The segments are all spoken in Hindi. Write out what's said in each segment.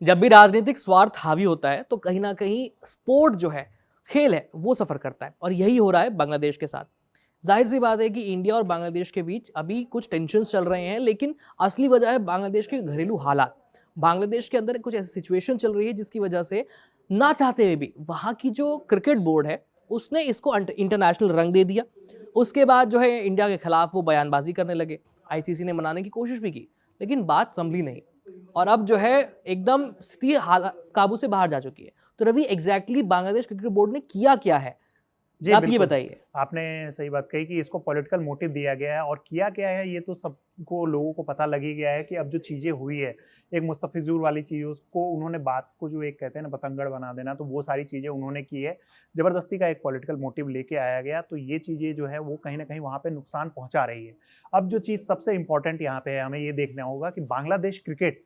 जब भी राजनीतिक स्वार्थ हावी होता है तो कहीं ना कहीं स्पोर्ट जो है, खेल है, वो सफर करता है और यही हो रहा है बांग्लादेश के साथ। जाहिर सी बात है कि इंडिया और बांग्लादेश के बीच अभी कुछ टेंशन चल रहे हैं, लेकिन असली वजह है बांग्लादेश के घरेलू हालात। बांग्लादेश के अंदर कुछ ऐसी सिचुएशन चल रही है जिसकी वजह से ना चाहते हुए भी वहां की जो क्रिकेट बोर्ड है उसने इसको इंटरनेशनल रंग दे दिया। उसके बाद जो है इंडिया के खिलाफ वो बयानबाजी करने लगे। आईसीसी ने मनाने की कोशिश भी की, लेकिन बात संभली नहीं और अब जो है एकदम स्थिति काबू से बाहर जा चुकी है। तो Ravi, exactly Bangladesh cricket board ने किया क्या है, जी आप ये बिल्कुल, बताइए। आपने सही बात कही कि इसको पॉलिटिकल मोटिव दिया गया है और किया क्या है ये तो सबको लोगों को पता लग ही गया है कि अब जो चीज़ें हुई है, एक मुस्तफिजुर वाली चीज़ उसको उन्होंने बात को जो एक कहते हैं ना पतंगड़ बना देना, तो वो सारी चीज़ें उन्होंने की है। ज़बरदस्ती का एक पॉलिटिकल मोटिव लेके आया गया, तो ये चीज़ें जो है वो कहीं ना कहीं वहाँ पे नुकसान पहुँचा रही है। अब जो चीज़ सबसे इंपॉर्टेंट यहाँ पे है, हमें ये देखना होगा कि बांग्लादेश क्रिकेट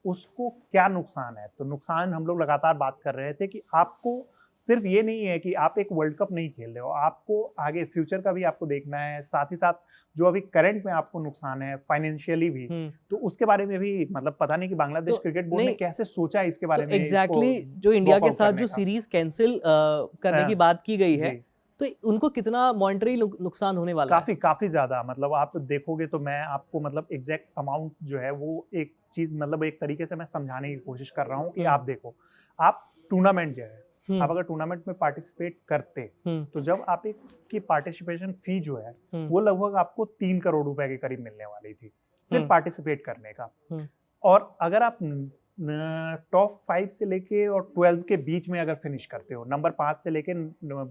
उसको क्या नुकसान है। तो नुकसान हम लोग लगातार बात कर रहे थे कि आपको सिर्फ ये नहीं है कि आप एक वर्ल्ड कप नहीं खेल रहे हो, आपको आगे फ्यूचर का भी आपको देखना है, साथ ही साथ जो अभी करंट में आपको नुकसान है फाइनेंशियली भी, तो उसके बारे में भी मतलब पता नहीं कि बांग्लादेश तो क्रिकेट बोर्ड ने नहीं, कैसे सोचा इसके बारे तो में इसको एग्जैक्टली जो इंडिया के वॉकआउट साथ करने जो का। सीरीज कैंसिल करने की बात की गई है, जी, तो उनको कितना मॉनेटरी नुकसान होने वाला है? काफी काफी ज्यादा, मतलब आप देखोगे तो मैं आपको मतलब एग्जैक्ट अमाउंट जो है वो एक चीज मतलब एक तरीके से मैं समझाने की कोशिश कर रहा हूँ कि आप देखो, आप टूर्नामेंट जो है, आप अगर टूर्नामेंट में पार्टिसिपेट करते तो जब आप एक की पार्टिसिपेशन फी जो है वो लगभग आपको 3 करोड़ रुपए के करीब मिलने वाली थी सिर्फ पार्टिसिपेट करने का। और अगर आप टॉप 5 से लेके और 12 के बीच में अगर फिनिश करते हो, नंबर 5 से लेके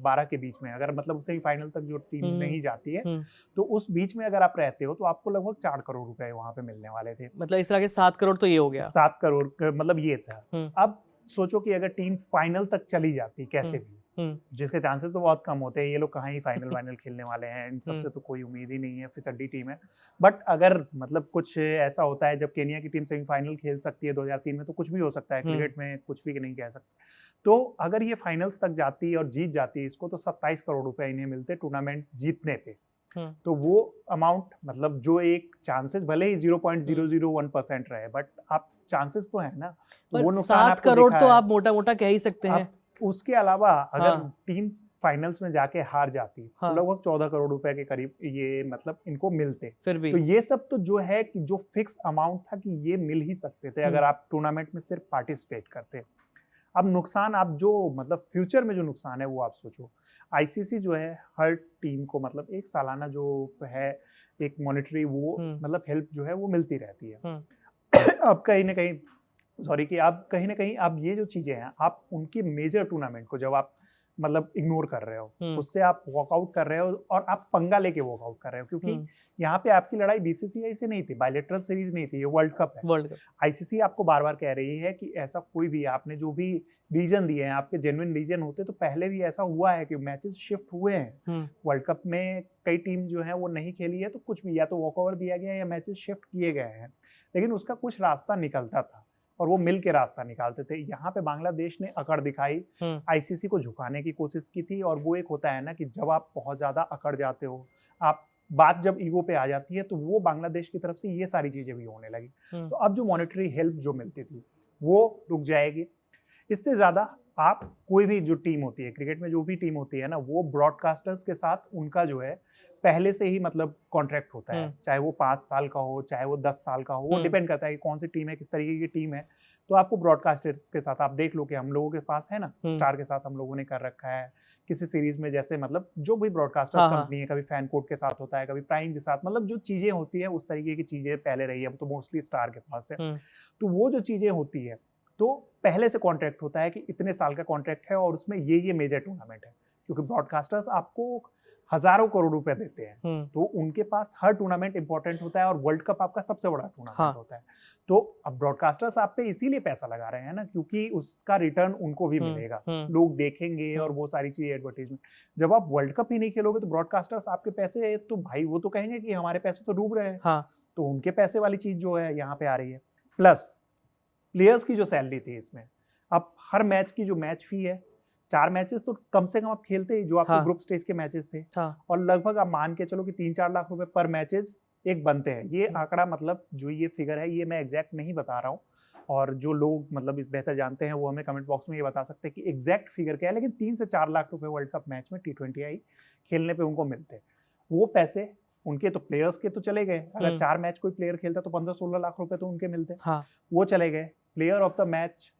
12 के बीच में, अगर मतलब सेमीफाइनल तक जो टीम नहीं जाती है तो उस बीच में अगर आप रहते हो तो आपको लगभग 4 करोड़ रुपए वहां पे मिलने वाले थे। मतलब इस तरह के 7 करोड़ तो ये हो गया। 7 करोड़ मतलब ये था। अब सोचो कि अगर टीम फाइनल तक चली जाती कैसे भी, जिसके चांसेस तो बहुत कम होते हैं, ये लोग कहाँ ही फाइनल वाइनल खेलने वाले हैं, इन सबसे तो कोई उम्मीद ही नहीं है, फिसड्डी टीम है। बट अगर मतलब कुछ ऐसा होता है जब केनिया की टीम सेमीफाइनल खेल सकती है 2003 में, तो कुछ भी हो सकता है, क्रिकेट में कुछ भी नहीं कह सकते। तो अगर ये फाइनल्स तक जाती और जीत जाती इसको, तो 27 करोड़ रुपए इन्हें मिलते टूर्नामेंट जीतने पे। तो वो अमाउंट मतलब जो एक चांसेस भले ही 0.001% रहे, बट आप चांसेस तो है ना, तो वो नुकसान 7 आपको करोड़ दिखा तो है। आप मोटा मोटा कह ही सकते हैं। उसके अलावा अगर टीम फाइनल्स में जाके हार जाती तो लगभग 14 करोड़ रुपए के करीब ये मतलब इनको मिलते। फिर भी तो ये सब तो जो है कि जो फिक्स अमाउंट था कि ये मिल ही सकते थे अगर आप टूर्नामेंट में सिर्फ पार्टिसिपेट करते। अब नुकसान आप जो मतलब फ्यूचर में जो नुकसान है वो आप सोचो। आईसीसी जो है हर टीम को मतलब एक सालाना जो है एक मॉनेटरी वो मतलब हेल्प जो है वो मिलती रहती है। अब कहीं ना कहीं सॉरी कि आप कहीं ना कहीं आप ये जो चीजें हैं आप उनकी मेजर टूर्नामेंट को जब आप मतलब इग्नोर कर रहे हो, उससे आप वॉकआउट कर रहे हो और आप पंगा लेके वॉकआउट कर रहे हो, क्योंकि यहाँ पे आपकी लड़ाई बीसीसीआई से नहीं थी, बायलैटरल सीरीज नहीं थी, ये वर्ल्ड कप है। वर्ल्ड कप आईसीसी आपको बार बार कह रही है कि ऐसा कोई भी आपने जो भी रीजन दिए हैं आपके जेन्युइन रीजन होते, तो पहले भी ऐसा हुआ है कि मैचेस शिफ्ट हुए हैं वर्ल्ड कप में, कई टीम जो है वो नहीं खेली है, तो कुछ भी या तो वॉकओवर दिया गया या मैचेस शिफ्ट किए गए हैं, लेकिन उसका कुछ रास्ता निकलता था और वो मिल के रास्ता निकालते थे। यहाँ पे बांग्लादेश ने अकड़ दिखाई, आईसीसी को झुकाने की कोशिश की थी, और वो एक होता है ना कि जब आप बहुत ज्यादा अकड़ जाते हो, आप बात जब ईगो पे आ जाती है, तो वो बांग्लादेश की तरफ से ये सारी चीजें भी होने लगी। तो अब जो मॉनेटरी हेल्प जो मिलती थी वो रुक जाएगी। इससे ज्यादा आप कोई भी जो टीम होती है क्रिकेट में, जो भी टीम होती है ना, वो ब्रॉडकास्टर्स के साथ उनका जो है पहले से ही मतलब कॉन्ट्रैक्ट होता है, चाहे वो 5 साल का हो चाहे वो 10 साल का हो, वो डिपेंड करता है कि कौन सी टीम है, किस तरीके की टीम है। तो आपको ब्रॉडकास्टर्स के साथ आप देख लो कि हम लोगों के पास है ना, स्टार के साथ हम लोगों ने कर रखा है, किसी सीरीज में जैसे मतलब जो भी ब्रॉडकास्टर्स कंपनी है, कभी फैन कोड के साथ होता है, कभी प्राइम के साथ, मतलब जो चीजें होती है उस तरीके की चीजें पहले रही है, अब तो मोस्टली स्टार के पास है। तो वो जो चीजें होती है तो पहले से कॉन्ट्रैक्ट होता है कि इतने साल का कॉन्ट्रैक्ट है और उसमें ये मेजर टूर्नामेंट है, क्योंकि ब्रॉडकास्टर्स आपको हजारों करोड़ रुपए देते हैं, तो उनके पास हर टूर्नामेंट इंपॉर्टेंट होता है और वर्ल्ड कप आपका सबसे बड़ा टूर्नामेंट होता है। तो अब ब्रॉडकास्टर्स आप पे इसीलिए पैसा लगा रहे हैं ना, क्योंकि उसका रिटर्न उनको भी मिलेगा, लोग देखेंगे और वो सारी चीजें एडवर्टीजमेंट। जब आप वर्ल्ड कप ही नहीं खेलोगे तो ब्रॉडकास्टर्स आपके पैसे तो भाई वो तो कहेंगे कि हमारे पैसे तो डूब रहे हैं, तो उनके पैसे वाली चीज जो है यहाँ पे आ रही है। प्लस प्लेयर्स की जो सैलरी थी इसमें, अब हर मैच की जो मैच फी है, 4 मैचेस तो कम से कम आप खेलते ही, जो आपके ग्रुप स्टेज के मैचेस थे, और लगभग आप मान के चलो कि 3-4 लाख रुपए पर मैचेस एक बनते हैं। ये आंकड़ा मतलब जो ये फिगर है ये मैं एग्जैक्ट नहीं बता रहा हूँ, और जो लोग मतलब इस बेहतर जानते हैं वो हमें कमेंट बॉक्स में ये बता सकते हैं कि एग्जैक्ट फिगर क्या है, लेकिन 3 से 4 लाख रुपए वर्ल्ड कप मैच में T20I खेलने पे उनको मिलते हैं। वो पैसे उनके तो प्लेयर्स के तो चले गए, अगर 4 मैच कोई प्लेयर खेलता तो 15-16 लाख रुपए तो उनके मिलते, हाँ। वो चले गए। Player of the match,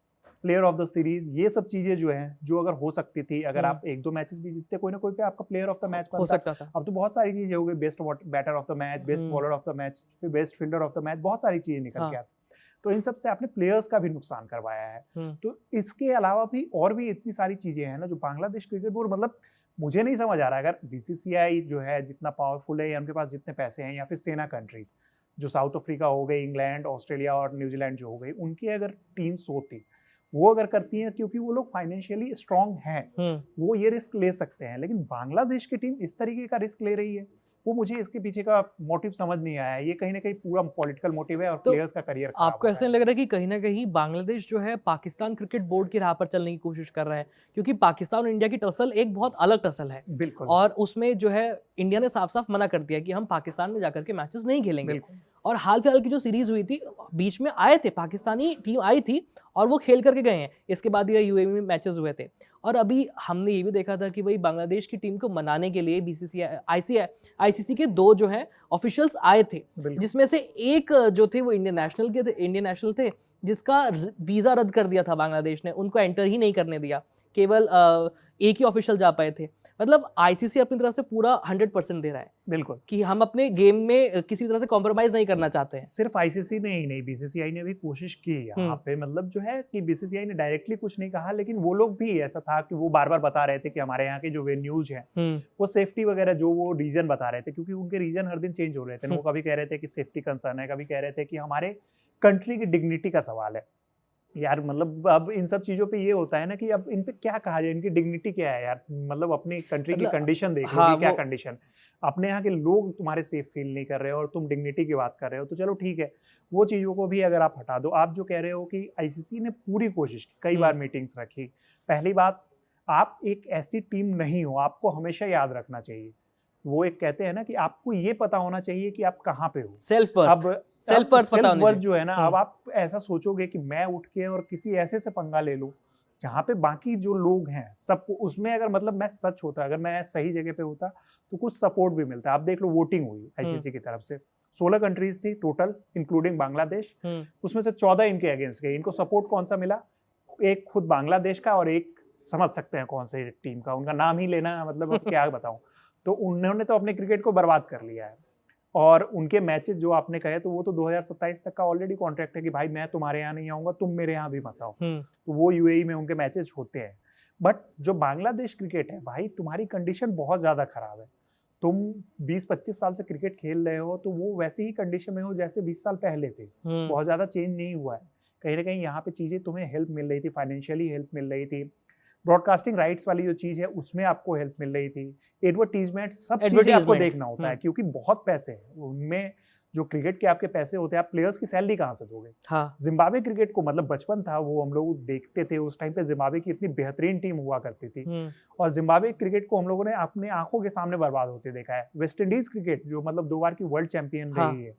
player of the series, ये सब चीजें जो हैं, जो अगर हो सकती थी, अगर आप 1-2 मैचेस भी जीतते, कोई ना कोई पे आपका प्लेयर ऑफ द मैच हो सकता था। अब तो बहुत सारी चीजें हो गई, best batter of the match, best bowler of the match, फिर best fielder of the match, बहुत सारी चीजें निकल के आती। तो इन सब से आपने प्लेयर्स का भी नुकसान करवाया है। तो इसके अलावा भी और भी इतनी सारी चीजें हैं ना, जो बांग्लादेश क्रिकेट बोर्ड, मतलब मुझे नहीं समझ आ रहा है, अगर बीसीसीआई जो है जितना पावरफुल है या उनके पास जितने पैसे हैं, या फिर सेना कंट्रीज जो साउथ अफ्रीका हो गई, इंग्लैंड, ऑस्ट्रेलिया और न्यूजीलैंड जो हो गई, उनकी अगर टीम्स होती, वो अगर करती हैं, क्योंकि वो लोग फाइनेंशियली स्ट्रांग हैं, वो ये रिस्क ले सकते हैं। लेकिन बांग्लादेश की टीम इस तरीके का रिस्क ले रही है, वो मुझे इसके पीछे का मोटिव समझ नहीं आया है। ये कहीं ना कहीं पूरा पॉलिटिकल मोटिव है और तो प्लेयर्स का करियर। आपको ऐसा नहीं लग रहा है कि कहीं ना कहीं बांग्लादेश जो है पाकिस्तान क्रिकेट बोर्ड की राह पर चलने की कोशिश कर रहा है? क्योंकि पाकिस्तान और इंडिया की टसल एक बहुत अलग टसल है। बिल्कुल। और उसमें जो है इंडिया ने साफ साफ मना कर दिया कि हम पाकिस्तान में जाकर के मैचेस नहीं खेलेंगे। और हाल फिलहाल की जो सीरीज हुई थी, बीच में आए थे, पाकिस्तानी टीम आई थी और वो खेल करके गए हैं। इसके बाद ये यूएई में मैचेस हुए थे। और अभी हमने ये भी देखा था कि भाई बांग्लादेश की टीम को मनाने के लिए बीसीसीआई आईसीसी के 2 जो है ऑफिशियल्स आए थे, जिसमें से एक जो थे वो इंडियन नेशनल थे, जिसका वीजा रद्द कर दिया था बांग्लादेश ने, उनको एंटर ही नहीं करने दिया, केवल एक ही ऑफिशियल जा पाए थे। मतलब आईसीसी अपनी तरफ से पूरा 100% दे रहा है, बिल्कुल, कि हम अपने गेम में किसी तरह से कॉम्प्रोमाइज नहीं करना चाहते हैं। सिर्फ आईसीसी ने ही नहीं, बीसीसीआई ने भी कोशिश की यहाँ पे, मतलब जो है कि बीसीसीआई ने डायरेक्टली कुछ नहीं कहा, लेकिन वो लोग भी ऐसा था कि वो बार बार बता रहे थे कि हमारे यहाँ के जो वेन्यूज हैं वो सेफ्टी वगैरह, जो वो रीजन बता रहे थे, क्योंकि उनके रीजन हर दिन चेंज हो रहे थे। वो कभी कह रहे थे कि सेफ्टी कंसर्न है, कभी कह रहे थे कि हमारे कंट्री की डिग्निटी का सवाल है। यार मतलब अब इन सब चीजों पे ये होता है ना कि अब इन पे क्या कहा जाए, इनकी डिग्निटी क्या है यार, मतलब अपनी कंट्री की कंडीशन देख लो, क्या कंडीशन, अपने यहाँ के लोग तुम्हारे सेफ फील नहीं कर रहे हो और तुम डिग्निटी की बात कर रहे हो, तो चलो ठीक है, वो चीजों को भी अगर आप हटा दो। आप जो कह रहे हो कि आईसीसी ने पूरी कोशिश की, कई बार मीटिंग्स रखी। पहली बात, आप एक ऐसी टीम नहीं हो, आपको हमेशा याद रखना चाहिए, वो एक कहते हैं ना कि आपको ये पता होना चाहिए कि आप कहाँ पे हो, सेल्फ वर्थ जो है ना। अब आप ऐसा सोचोगे कि मैं उठ के और किसी ऐसे से पंगा ले लूं जहाँ पे बाकी जो लोग हैं सबको, उसमें अगर मतलब मैं सच होता, अगर मैं सही जगह पे होता तो कुछ सपोर्ट भी मिलता। आप देख लो, वोटिंग हुई आईसीसी की तरफ से, 16 कंट्रीज थी टोटल इंक्लूडिंग बांग्लादेश, उसमें से 14 इनके अगेंस्ट गए। इनको सपोर्ट कौन सा मिला? एक खुद बांग्लादेश का और एक समझ सकते हैं कौन से टीम का, उनका नाम ही लेना मतलब क्या बताऊं। तो उन्होंने तो अपने क्रिकेट को बर्बाद कर लिया है। और उनके मैचेस जो आपने कहे, तो वो तो 2027 तक का ऑलरेडी कॉन्ट्रैक्ट है कि भाई मैं तुम्हारे यहाँ नहीं आऊंगा, तुम मेरे यहाँ भी मत आओ। तो वो यूएई में उनके मैचेस होते हैं। बट जो बांग्लादेश क्रिकेट है भाई, तुम्हारी कंडीशन बहुत ज्यादा खराब है। तुम 20-25 साल से क्रिकेट खेल रहे हो, तो वो वैसी ही कंडीशन में हो जैसे 20 साल पहले थे। बहुत ज्यादा चेंज नहीं हुआ है। कहीं ना कहीं यहाँ पे चीजें तुम्हें हेल्प मिल रही थी, फाइनेंशियली हेल्प मिल रही थी, ब्रॉडकास्टिंग राइट्स वाली जो चीज है उसमें आपको हेल्प मिल रही थी, एडवर्टीजमेंट, सब चीजें आपको देखना होता है, क्योंकि बहुत पैसे हैं उनमें। जो क्रिकेट के आपके पैसे होते हैं, आप प्लेयर्स की सैलरी कहाँ से दोगे? हाँ। जिम्बाब्वे क्रिकेट को मतलब बचपन था, वो हम लोग देखते थे, उस टाइम पे जिम्बाब्वे की इतनी बेहतरीन टीम हुआ करती थी, और जिम्बाब्वे क्रिकेट को हम लोगों ने अपने आंखों के सामने बर्बाद होते देखा है। वेस्ट इंडीज क्रिकेट जो मतलब 2 बार की वर्ल्ड चैंपियन रही है,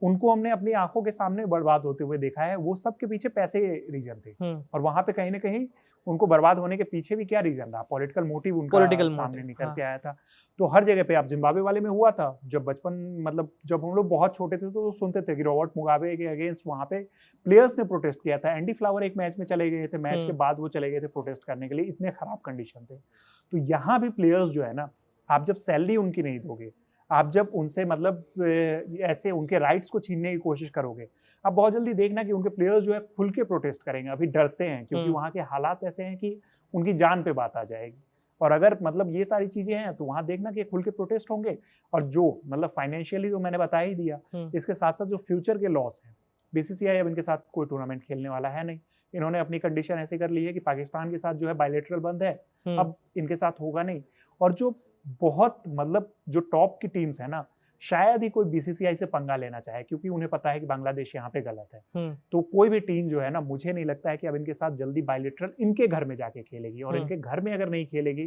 उनको हमने अपनी आंखों के सामने बर्बाद होते हुए देखा है। वो सब के पीछे पैसे रीजन थे, और वहां पे कहीं ना कहीं उनको बर्बाद होने के पीछे भी क्या रीजन रहा? पॉलिटिकल मोटिव उनका सामने निकल के आया था। तो हर जगह पे, आप जिम्बाब्वे वाले में हुआ था, जब बचपन मतलब जब हम लोग बहुत छोटे थे तो सुनते थे कि रॉबर्ट मुगाबे के अगेंस्ट वहां पे प्लेयर्स ने प्रोटेस्ट किया था। एंडी फ्लावर एक मैच में चले गए थे, मैच के बाद वो चले गए थे प्रोटेस्ट करने के लिए, इतने खराब कंडीशन थे। तो यहाँ भी प्लेयर्स जो है ना, आप जब सैलरी उनकी नहीं दोगे, आप जब उनसे मतलब ऐसे उनके राइट्स को छीनने की कोशिश करोगे, आप बहुत जल्दी देखना कि उनके प्लेयर्स जो है खुल के प्रोटेस्ट करेंगे। अभी डरते हैं क्योंकि वहाँ के हालात ऐसे हैं कि उनकी जान पे बात आ जाएगी। और अगर मतलब ये सारी चीजें हैं तो वहाँ देखना कि खुल के प्रोटेस्ट होंगे। और जो मतलब फाइनेंशियली तो मैंने बता ही दिया, इसके साथ साथ जो फ्यूचर के लॉस हैं, बीसीसीआई अब इनके साथ कोई टूर्नामेंट खेलने वाला है नहीं। इन्होंने अपनी कंडीशन ऐसी कर ली है कि पाकिस्तान के साथ जो है बायलैटरल बंद है, अब इनके साथ होगा नहीं। और जो बहुत मतलब जो टॉप की टीम्स है ना, शायद ही कोई बीसीसीआई से पंगा लेना चाहे, क्योंकि उन्हें पता है कि बांग्लादेश यहाँ पे गलत है। तो कोई भी टीम जो है ना, मुझे नहीं लगता है कि अब इनके साथ जल्दी बायलैटरल इनके घर में जाके खेलेगी। और इनके घर में अगर नहीं खेलेगी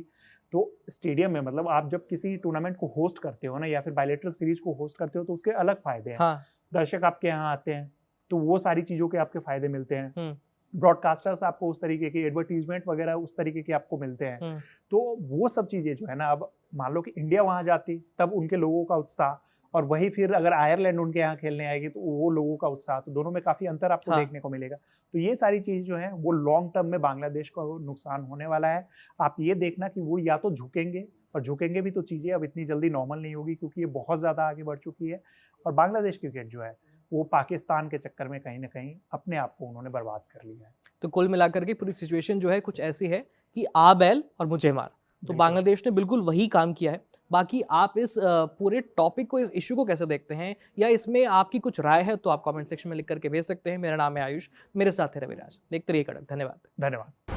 तो स्टेडियम में, मतलब आप जब किसी टूर्नामेंट को होस्ट करते हो ना, या फिर बायलैटरल सीरीज को होस्ट करते हो, तो उसके अलग फायदे हैं। दर्शक आपके यहाँ आते हैं, तो वो सारी चीज़ों के आपके फायदे मिलते हैं। ब्रॉडकास्टर्स आपको उस तरीके की एडवर्टीजमेंट वगैरह उस तरीके के आपको मिलते हैं। तो वो सब चीज़ें जो है ना, अब मान लो कि इंडिया वहाँ जाती तब उनके लोगों का उत्साह, और वही फिर अगर आयरलैंड उनके यहाँ खेलने आएगी तो वो लोगों का उत्साह, तो दोनों में काफ़ी अंतर आपको देखने को मिलेगा। तो ये सारी चीज़ जो है वो लॉन्ग टर्म में बांग्लादेश को नुकसान होने वाला है। आप ये देखना कि वो या तो झुकेंगे, और झुकेंगे भी तो चीज़ें अब इतनी जल्दी नॉर्मल नहीं होगी, क्योंकि ये बहुत ज़्यादा आगे बढ़ चुकी है। और बांग्लादेश क्रिकेट जो है वो पाकिस्तान के चक्कर में कहीं ना कहीं अपने आप को उन्होंने बर्बाद कर लिया है। तो कुल मिलाकर के पूरी सिचुएशन जो है कुछ ऐसी है कि आ बैल और मुझे मार। तो बांग्लादेश ने बिल्कुल वही काम किया है। बाकी आप इस पूरे टॉपिक को, इस इशू को कैसे देखते हैं, या इसमें आपकी कुछ राय है तो आप कमेंट सेक्शन में लिख करके भेज सकते हैं। मेरा नाम है आयुष, मेरे साथ है रविराज। देखते रहिए कड़क। धन्यवाद। धन्यवाद।